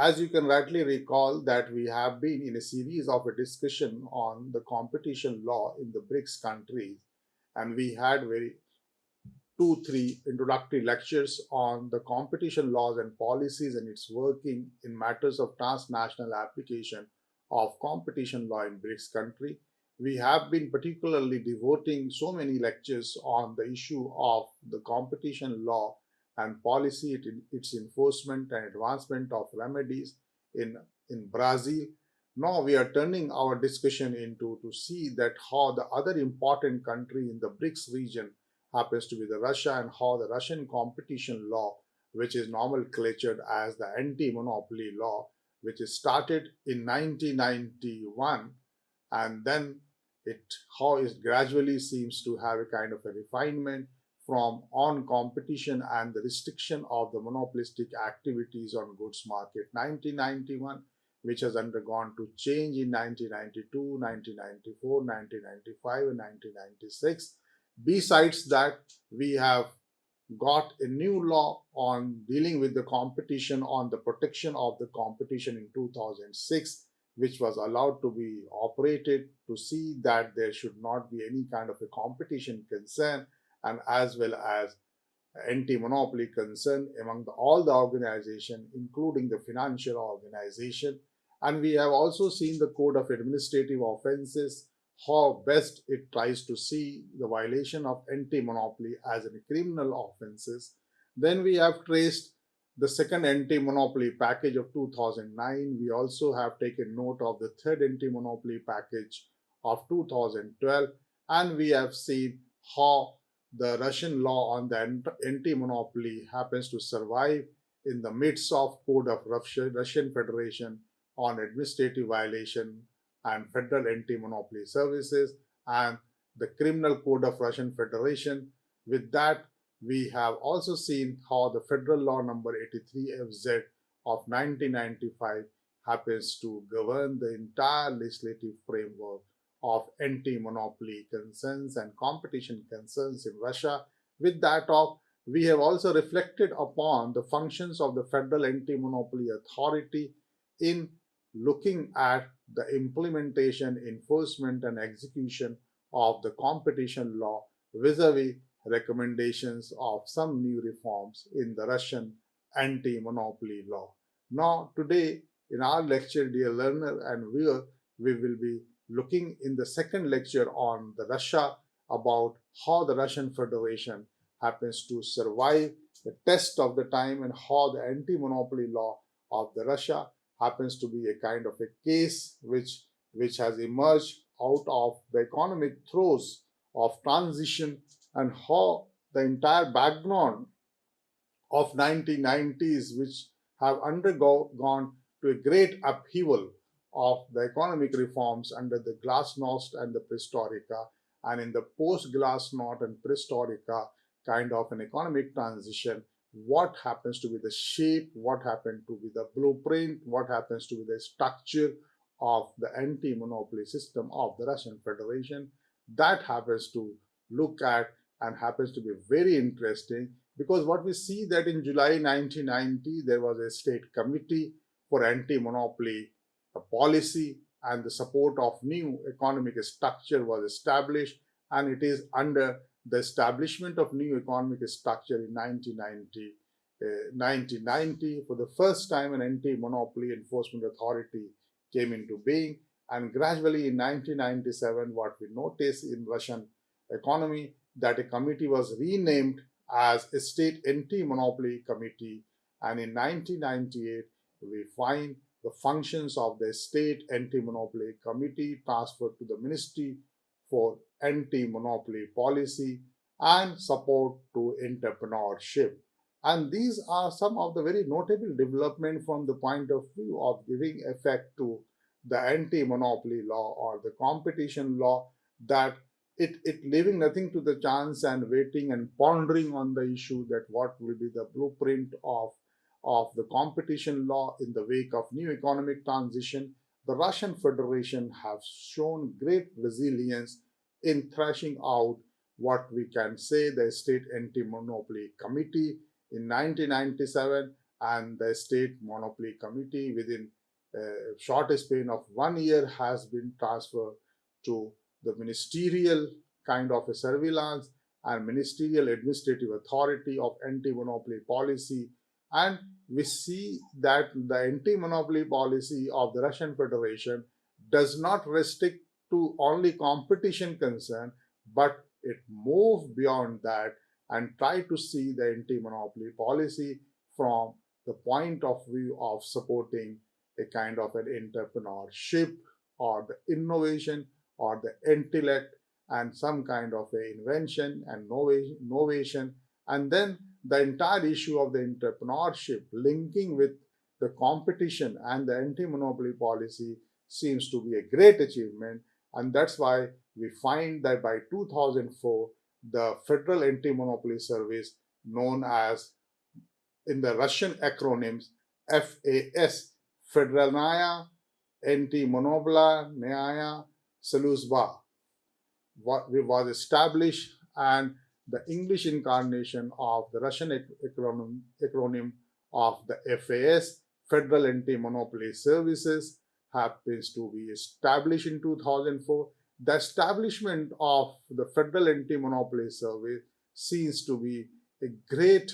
As you can rightly recall that we have been in a series of a discussion on the competition law in the BRICS countries, and we had very two, three introductory lectures on the competition laws and policies and its working in matters of transnational application of competition law in BRICS country. We have been particularly devoting so many lectures on the issue of the competition law and policy, its enforcement and advancement of remedies in, in Brazil. Now we are turning our discussion into to see that how the other important country in the BRICS region happens to be the Russia, and how the Russian competition law, which is nomenclatured as the anti-monopoly law, which is started in 1991, and then it how it gradually seems to have a kind of a refinement from on competition and the restriction of the monopolistic activities on goods market 1991, which has undergone to change in 1992, 1994, 1995, and 1996. Besides that, we have got a new law on dealing with the competition, on the protection of the competition in 2006, which was allowed to be operated to see that there should not be any kind of a competition concern, and as well as anti-monopoly concern among all the organization, including the financial organization. And we have also seen the code of administrative offenses, how best it tries to see the violation of anti-monopoly as a criminal offenses. Then we have traced the second anti-monopoly package of 2009. We also have taken note of the third anti-monopoly package of 2012, and we have seen how the Russian law on the anti-monopoly happens to survive in the midst of Code of Russian Federation on administrative violation and Federal Anti-Monopoly Services and the Criminal Code of Russian Federation. With that, we have also seen how the Federal Law number 83FZ of 1995 happens to govern the entire legislative framework of anti-monopoly concerns and competition concerns in Russia. With that we have also reflected upon the functions of the Federal Anti-Monopoly Authority in looking at the implementation, enforcement, and execution of the competition law vis-a-vis recommendations of some new reforms in the Russian anti-monopoly law. Now, today in our lecture, dear learner and viewer, we will be looking in the second lecture on the Russia about how the Russian Federation happens to survive the test of the time and how the anti-monopoly law of the Russia happens to be a kind of a case which has emerged out of the economic throes of transition, and how the entire background of 1990s, which have undergone to a great upheaval of the economic reforms under the Glasnost and the Perestroika, and in the post-Glasnost and Perestroika kind of an economic transition, what happens to be the shape, what happened to be the blueprint, what happens to be the structure of the anti-monopoly system of the Russian Federation. That happens to look at and happens to be very interesting, because what we see that in July 1990, there was a state committee for anti-monopoly policy, and the support of new economic structure was established, and it is under the establishment of new economic structure in 1990, for the first time an anti-monopoly enforcement authority came into being, and gradually in 1997 what we notice in Russian economy that a committee was renamed as a state anti-monopoly committee, and in 1998 we find the functions of the state anti-monopoly committee transferred to the Ministry for Anti-Monopoly Policy and Support to Entrepreneurship. And these are some of the very notable development from the point of view of giving effect to the anti-monopoly law or the competition law, that it leaving nothing to the chance and waiting and pondering on the issue that what will be the blueprint of the competition law in the wake of new economic transition. The Russian Federation have shown great resilience in thrashing out what we can say the State Anti-Monopoly Committee in 1997, and the State Monopoly Committee within a short span of 1 year has been transferred to the ministerial kind of a surveillance and ministerial administrative authority of anti-monopoly policy. And we see that the anti-monopoly policy of the Russian Federation does not restrict to only competition concern, but it moved beyond that and try to see the anti-monopoly policy from the point of view of supporting a kind of an entrepreneurship or the innovation or the intellect and some kind of a invention and innovation. And then the entire issue of the entrepreneurship linking with the competition and the anti-monopoly policy seems to be a great achievement. And that's why we find that by 2004, the Federal Anti-Monopoly Service, known as in the Russian acronyms FAS, Federalnaya Anti-Monopolnaya Sluzba, was established, and the English incarnation of the Russian acronym of the FAS, Federal Anti-Monopoly Services, happens to be established in 2004. The establishment of the Federal Anti-Monopoly Service seems to be a great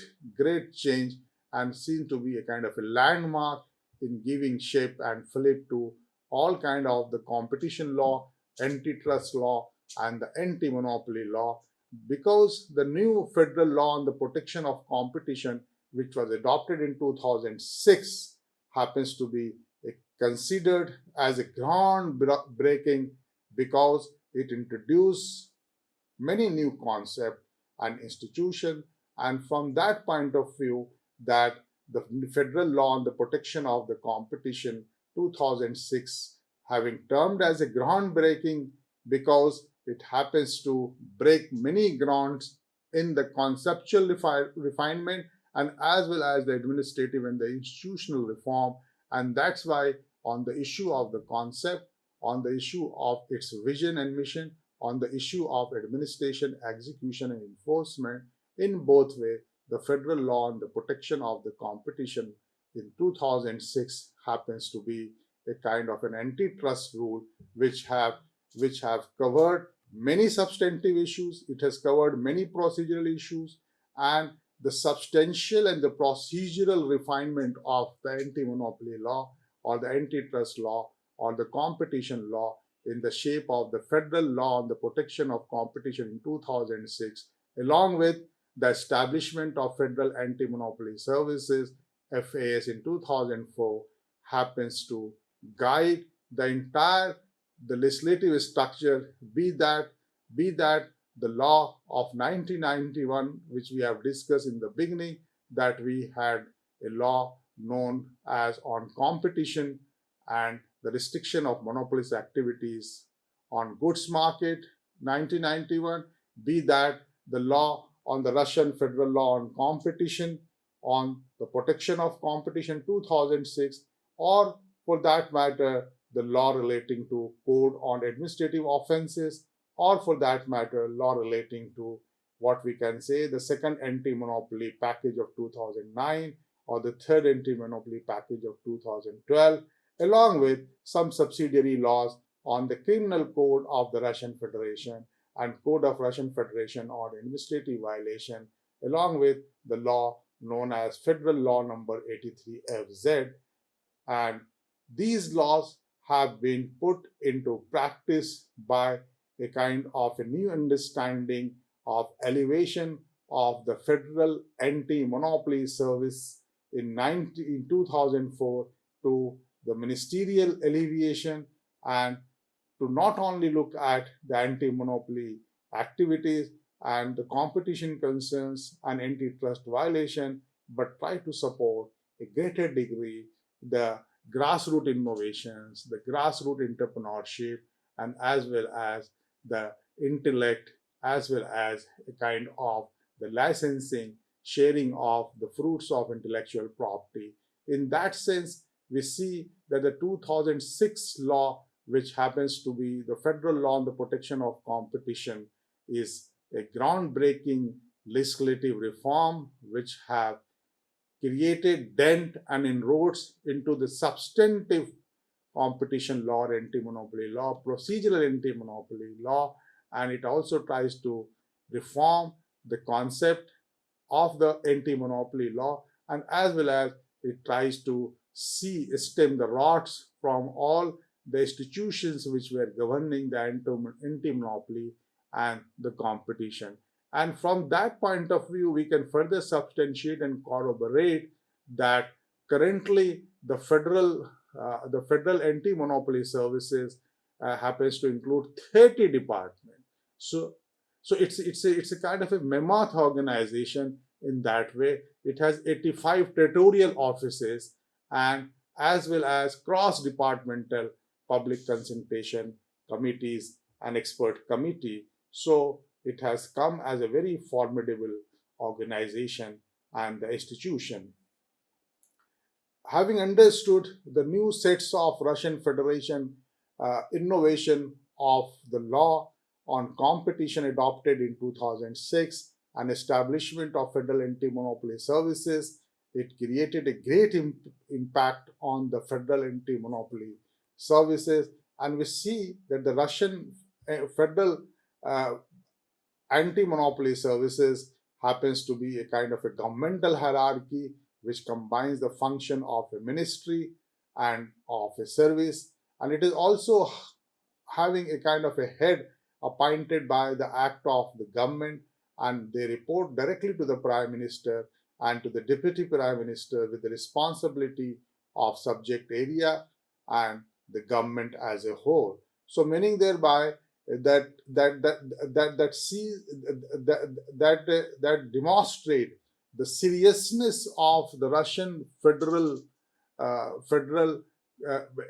change and seems to be a kind of a landmark in giving shape and fillip to all kind of the competition law, antitrust law, and the anti-monopoly law, because the new federal law on the protection of competition, which was adopted in 2006, happens to be considered as a groundbreaking because it introduced many new concepts and institutions. And from that point of view, that the federal law on the protection of the competition 2006 having termed as a groundbreaking because it happens to break many grounds in the conceptual refinement and as well as the administrative and the institutional reform. And that's why on the issue of the concept, on the issue of its vision and mission, on the issue of administration, execution, and enforcement, in both ways, the federal law on the protection of the competition in 2006 happens to be a kind of an antitrust rule which have covered many substantive issues. It has covered many procedural issues, and the substantial and the procedural refinement of the anti-monopoly law or the antitrust law or the competition law in the shape of the federal law on the protection of competition in 2006, along with the establishment of Federal Anti-Monopoly Services, FAS, in 2004, happens to guide the entire the legislative structure, be that the law of 1991, which we have discussed in the beginning, that we had a law known as on competition and the restriction of monopolist activities on goods market 1991, be that the law on the Russian federal law on competition, on the protection of competition 2006, or for that matter, the law relating to code on administrative offenses, or for that matter, law relating to what we can say the second anti-monopoly package of 2009 or the third anti-monopoly package of 2012, along with some subsidiary laws on the criminal code of the Russian Federation and Code of Russian Federation on administrative violation, along with the law known as Federal Law number 83FZ. And these laws have been put into practice by a kind of a new understanding of elevation of the Federal Anti-Monopoly Service in 2004 to the ministerial alleviation and to not only look at the anti-monopoly activities and the competition concerns and antitrust violation, but try to support a greater degree the grassroots innovations, the grassroots entrepreneurship, and as well as the intellect, as well as a kind of the licensing, sharing of the fruits of intellectual property. In that sense, we see that the 2006 law, which happens to be the federal law on the protection of competition, is a groundbreaking legislative reform which have created dent and inroads into the substantive competition law, anti-monopoly law, procedural anti-monopoly law, and it also tries to reform the concept of the anti-monopoly law, and as well as it tries to stem the rots from all the institutions which were governing the anti-monopoly and the competition. And from that point of view, we can further substantiate and corroborate that currently the federal anti-monopoly services happens to include 30 departments. So, it's a kind of a mammoth organization in that way. It has 85 territorial offices and as well as cross-departmental public consultation committees and expert committee. So it has come as a very formidable organization and the institution. Having understood the new sets of Russian Federation innovation of the law on competition adopted in 2006 and establishment of federal anti-monopoly services, it created a great impact on the federal anti-monopoly services. And we see that the Russian federal uh, anti-monopoly services happens to be a kind of a governmental hierarchy which combines the function of a ministry and of a service, and it is also having a kind of a head appointed by the act of the government, and they report directly to the prime minister and to the deputy prime minister with the responsibility of subject area and the government as a whole. So meaning thereby that sees that demonstrate the seriousness of the Russian federal uh,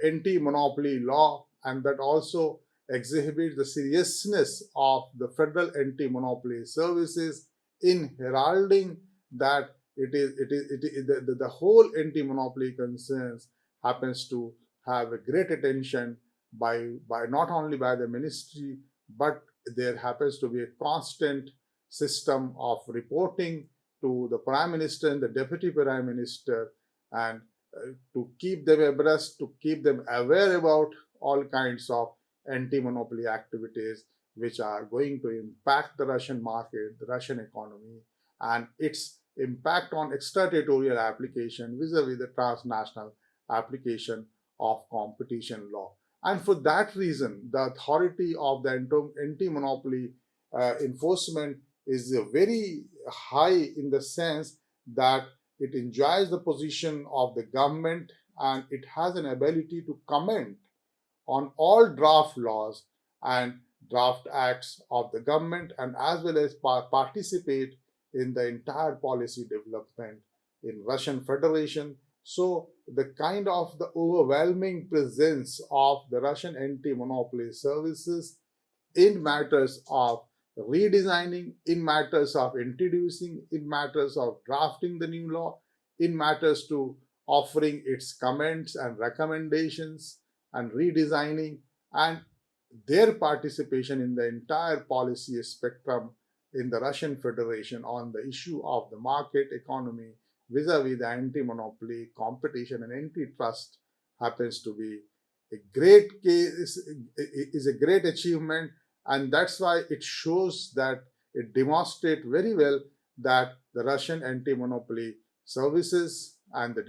anti-monopoly law, and that also exhibits the seriousness of the federal anti-monopoly services in heralding that the whole anti-monopoly concerns happens to have a great attention by not only by the ministry, but there happens to be a constant system of reporting to the prime minister and the deputy prime minister, and to keep them abreast, to keep them aware about all kinds of anti-monopoly activities which are going to impact the Russian market, the Russian economy, and its impact on extraterritorial application vis-a-vis the transnational application of competition law. And for that reason, the authority of the anti-monopoly enforcement is very high in the sense that it enjoys the position of the government and it has an ability to comment on all draft laws and draft acts of the government, and as well as participate in the entire policy development in Russian Federation. So the kind of the overwhelming presence of the Russian anti-monopoly services in matters of redesigning, in matters of introducing, in matters of drafting the new law, in matters to offering its comments and recommendations and redesigning, and their participation in the entire policy spectrum in the Russian Federation on the issue of the market economy vis-a-vis the anti-monopoly, competition, and antitrust happens to be a great case, is a great achievement, and that's why it shows that it demonstrates very well that the Russian anti-monopoly services and the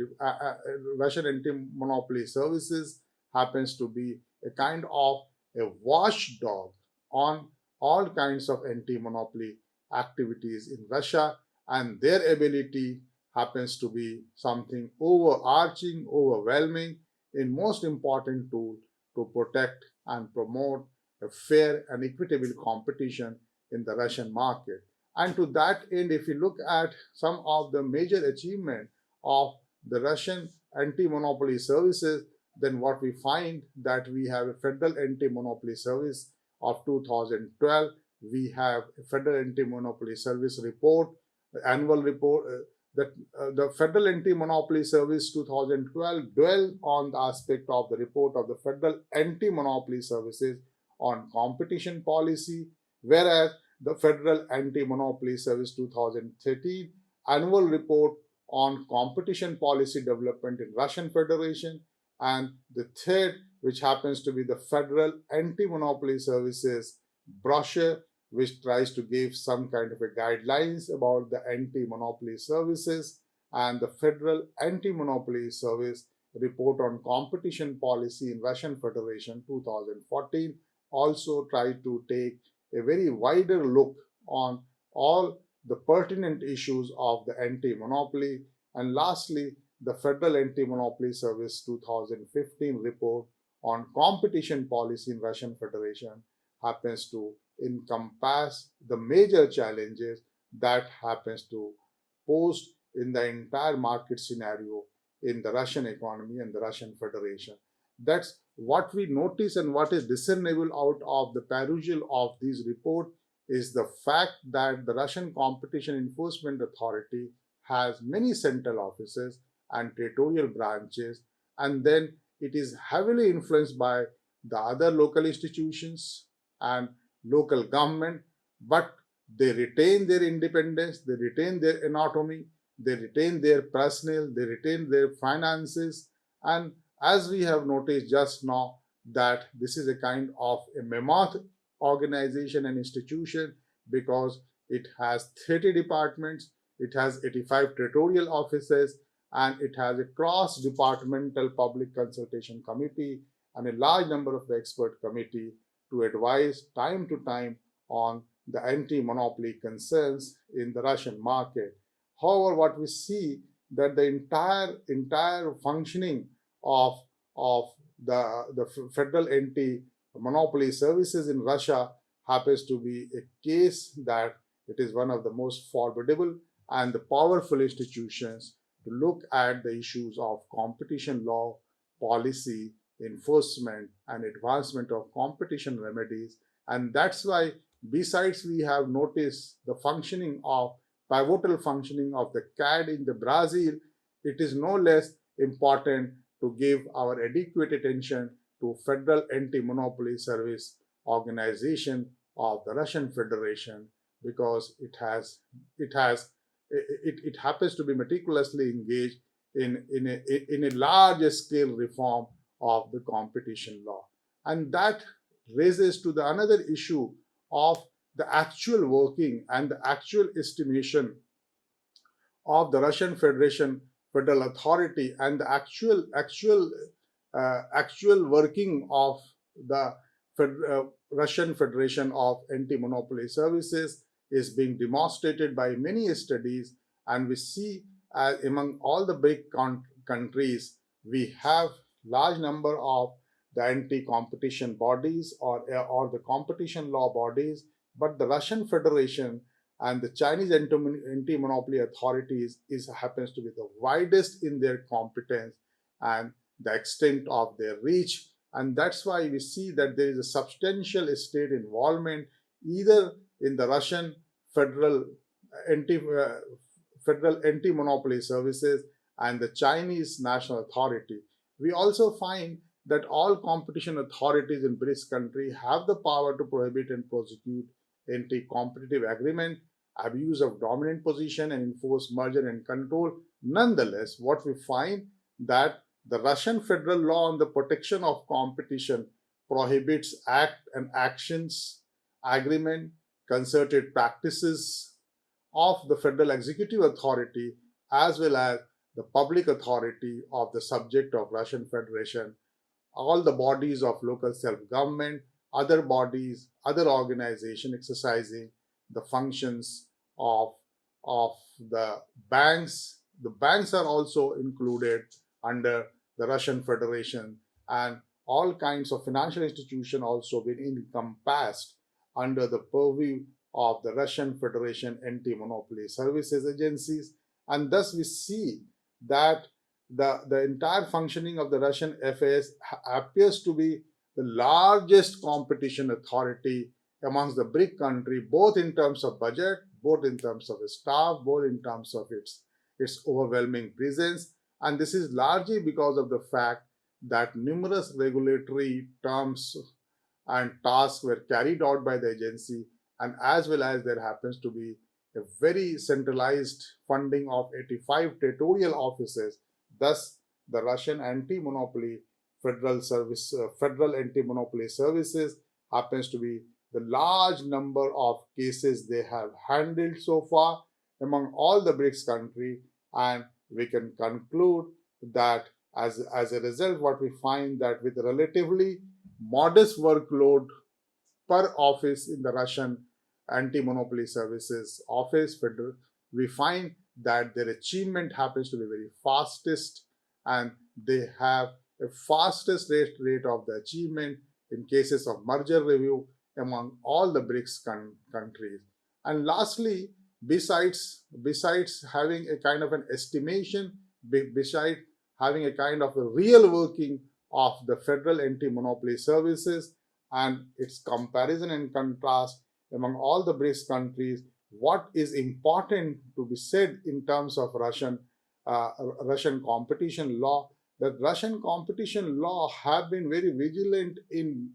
Russian anti-monopoly services happens to be a kind of a watchdog on all kinds of anti-monopoly activities in Russia, and their ability happens to be something overarching, overwhelming, in most important tool to protect and promote a fair and equitable competition in the Russian market. And to that end, if you look at some of the major achievements of the Russian anti-monopoly services, then what we find that we have a federal anti-monopoly service of 2012. We have a federal anti-monopoly service report, the annual report. The Federal Anti-Monopoly Service 2012 dwell on the aspect of the report of the Federal Anti-Monopoly Services on competition policy, whereas the Federal Anti-Monopoly Service 2013 annual report on competition policy development in Russian Federation, and the third, which happens to be the Federal Anti-Monopoly Services brochure, which tries to give some kind of a guidelines about the anti-monopoly services, and the Federal Anti-Monopoly Service report on competition policy in Russian Federation 2014 also try to take a very wider look on all the pertinent issues of the anti-monopoly. And lastly, the Federal Anti-Monopoly Service 2015 report on competition policy in Russian Federation happens to encompass the major challenges that happens to pose in the entire market scenario in the Russian economy and the Russian Federation. That's what we notice, and what is discernible out of the perusal of this report is the fact that the Russian Competition Enforcement Authority has many central offices and territorial branches, and then it is heavily influenced by the other local institutions and local government, but they retain their independence, they retain their autonomy, they retain their personnel, they retain their finances, and as we have noticed just now, that this is a kind of a mammoth organization and institution because it has 30 departments, it has 85 territorial offices, and it has a cross-departmental public consultation committee and a large number of the expert committee to advise time to time on the anti-monopoly concerns in the Russian market. However, what we see that the entire functioning of the federal anti-monopoly services in Russia happens to be a case that it is one of the most formidable and the powerful institutions to look at the issues of competition law, policy, enforcement, and advancement of competition remedies. And that's why, besides, we have noticed the functioning of pivotal functioning of the CAD in the Brazil, it is no less important to give our adequate attention to Federal Anti-Monopoly Service Organization of the Russian Federation because it happens to be meticulously engaged in a large scale reform of the competition law. And that raises to the another issue of the actual working and the actual estimation of the Russian Federation Federal Authority and the actual working of the Russian Federation of Anti-Monopoly Services is being demonstrated by many studies, and we see among all the big countries we have large number of the anti-competition bodies or the competition law bodies, but the Russian Federation and the Chinese anti-monopoly authorities happens to be the widest in their competence and the extent of their reach. And that's why we see that there is a substantial state involvement either in the Russian federal anti federal anti-monopoly services and the Chinese national authority. We also find that all competition authorities in British country have the power to prohibit and prosecute anti-competitive agreement, abuse of dominant position, and enforce merger and control. Nonetheless, what we find that the Russian federal law on the protection of competition prohibits act and actions, agreement, concerted practices of the federal executive authority as well as the public authority of the subject of Russian Federation, all the bodies of local self-government, other bodies, other organizations exercising the functions of, of the banks. The banks are also included under the Russian Federation, and all kinds of financial institutions also been encompassed under the purview of the Russian Federation anti-monopoly services agencies. And thus we see that the entire functioning of the Russian FAS appears to be the largest competition authority amongst the BRIC country, both in terms of budget, both in terms of staff, both in terms of its overwhelming presence. And this is largely because of the fact that numerous regulatory terms and tasks were carried out by the agency, and as well as there happens to be a very centralized funding of 85 territorial offices. Thus, the Russian anti-monopoly federal anti-monopoly services happens to be the large number of cases they have handled so far among all the BRICS countries, and we can conclude that as a result, what we find that with relatively modest workload per office in the Russian anti-monopoly services office, federal, we find that their achievement happens to be very fastest, and they have a fastest rate of the achievement in cases of merger review among all the BRICS countries. And lastly, besides having a kind of an estimation, besides having a kind of a real working of the federal anti-monopoly services and its comparison and contrast among all the BRICS countries, what is important to be said in terms of uh, Russian competition law, that Russian competition law have been very vigilant in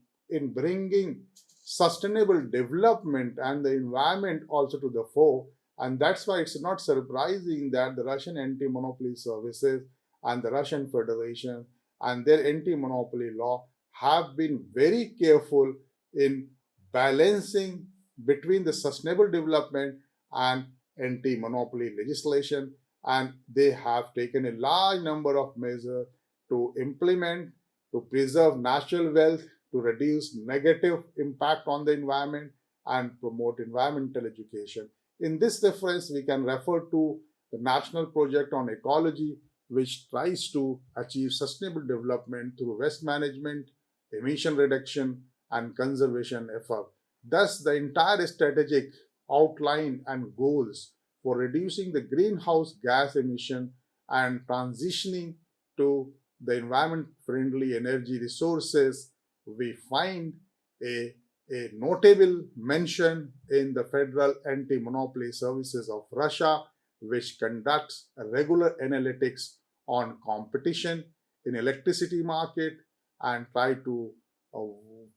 bringing sustainable development and the environment also to the fore. And that's why it's not surprising that the Russian anti-monopoly services and the Russian Federation and their anti-monopoly law have been very careful in balancing between the sustainable development and anti-monopoly legislation, and they have taken a large number of measures to implement, to preserve natural wealth, to reduce negative impact on the environment, and promote environmental education. In this reference, we can refer to the National Project on Ecology, which tries to achieve sustainable development through waste management, emission reduction, and conservation effort. Thus, the entire strategic outline and goals for reducing the greenhouse gas emission and transitioning to the environment friendly energy resources, we find a, a notable mention in the Federal Anti Monopoly Services of Russia, which conducts regular analytics on competition in electricity market and try to uh,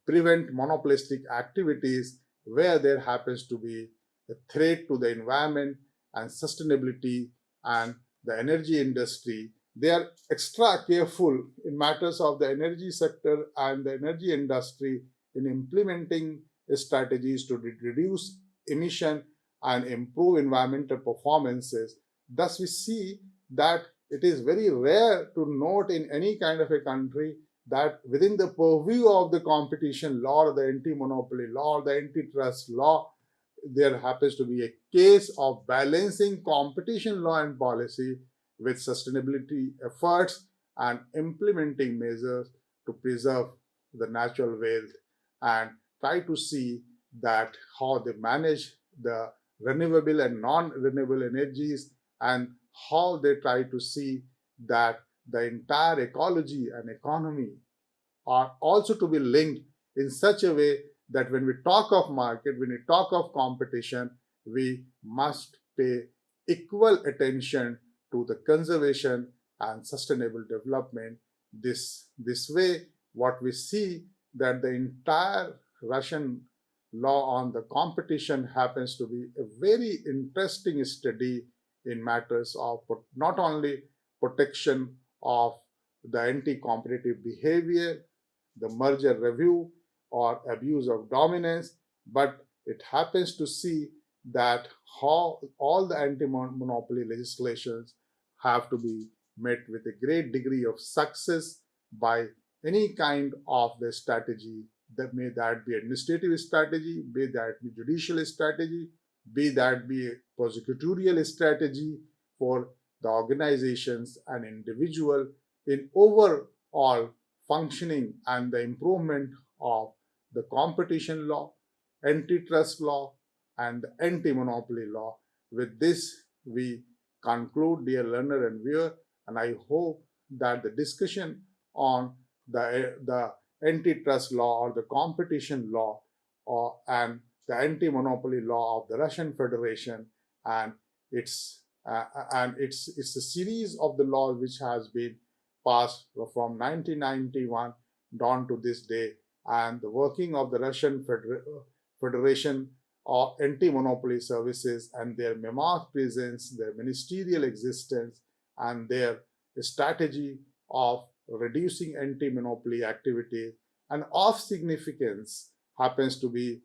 prevent monopolistic activities where there happens to be a threat to the environment and sustainability and the energy industry. They are extra careful in matters of the energy sector and the energy industry in implementing strategies to reduce emission and improve environmental performances. Thus, we see that it is very rare to note in any kind of a country that within the purview of the competition law or the anti-monopoly law or the antitrust law, there happens to be a case of balancing competition law and policy with sustainability efforts and implementing measures to preserve the natural wealth and try to see that how they manage the renewable and non-renewable energies and how they try to see that the entire ecology and economy are also to be linked in such a way that when we talk of market, when we talk of competition, we must pay equal attention to the conservation and sustainable development. This way, what we see that the entire Russian law on the competition happens to be a very interesting study in matters of not only protection of the anti-competitive behavior, the merger review, or abuse of dominance, but it happens to see that how all the anti-monopoly legislations have to be met with a great degree of success by any kind of the strategy, that may that be administrative strategy, be that be judicial strategy, be that be prosecutorial strategy for the organizations and individual in overall functioning and the improvement of the competition law, antitrust law, and the anti-monopoly law. With this, we conclude, dear learner and viewer, and I hope that the discussion on the antitrust law or the competition law and the anti-monopoly law of the Russian Federation and its it's a series of the laws which has been passed from 1991 down to this day, and the working of the Russian Federation anti-monopoly services and their MEMAS presence, their ministerial existence, and their strategy of reducing anti-monopoly activities and of significance happens to be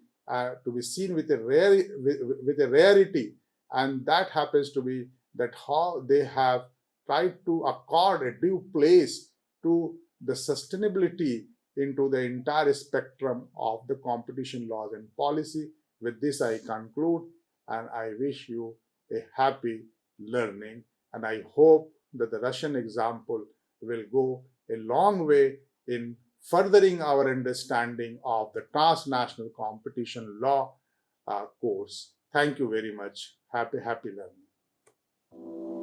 seen with with a rarity, and that happens to be that how they have tried to accord a due place to the sustainability into the entire spectrum of the competition laws and policy. With this, I conclude, and I wish you a happy learning. And I hope that the Russian example will go a long way in furthering our understanding of the transnational competition law course. Thank you very much. Happy learning.